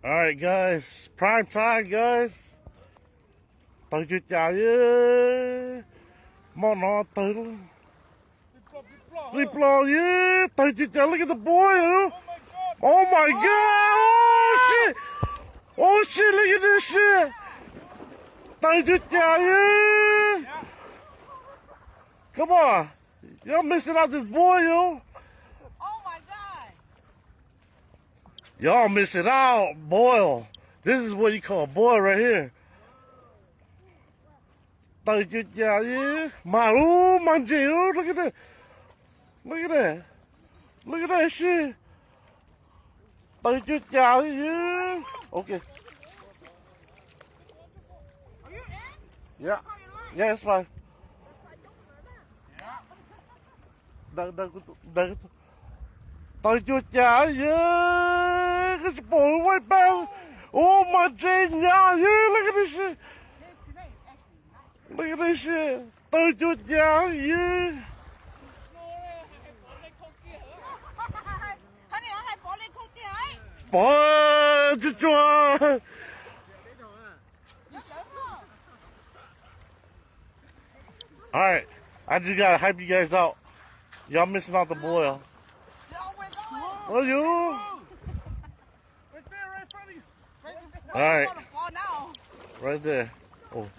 Alright guys, prime time guys. Tới chưa chạy món nó tới luôn. Replo, yeah. Tới chưa chạy, look at the boy. Oh my god. Oh shit. Oh shit, look at this shit. Tới chưa chạy, yeah. Come on. Y'all missing out this boy, yo. Oh my god. Y'all missing out, boy. This is what you call a boy right here. Tới chưa chạy, yeah. Maru, manjiu, look at that. Look at that. Look at that shit. Tới chưa chạy, yeah. Okay. Are you in? Yeah. Yeah, it's fine. Đừng. Tới chưa chạy, yeah. Cái boy way back. Oh my god, yeah. Look at this shit. Look at this shit. Tới chưa chạy, yeah. Boy, just try. Alright, I just gotta hype you guys out. Y'all missing out the boil. Oh, you? Right there, right in front of you. Alright. Now. Right there. Oh.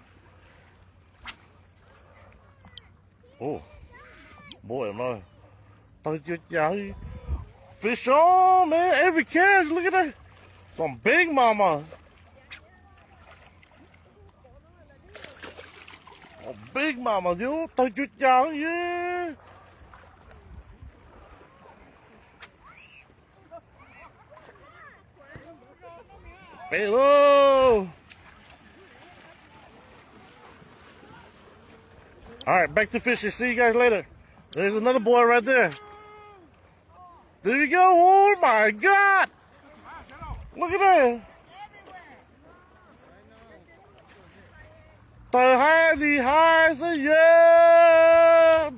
Oh. Boy, man. Fish on, man. Every catch. Look at that. Some big mama. Oh, big mama, yo. Yeah. Hello. Alright, back to fishing. See you guys later. There's another boy right there. There you go. Oh my god. Look at that. Tờ hai thì hai sẽ yeah.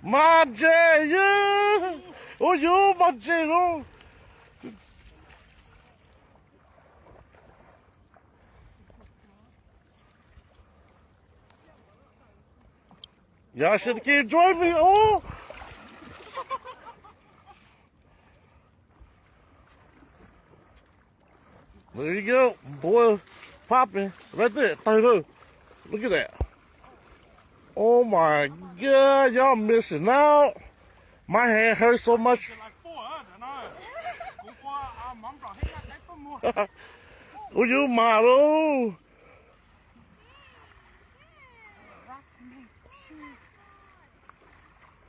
Mà chê yeah. Ôi dô mà chê luôn. Y'all should have came join me. Oh. There you go. Boy popping right there. Look at that. Oh my god. Y'all missing out. My hand hurts so much. Oh, you model.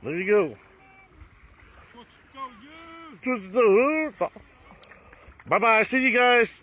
There you go. Bye bye. See you guys.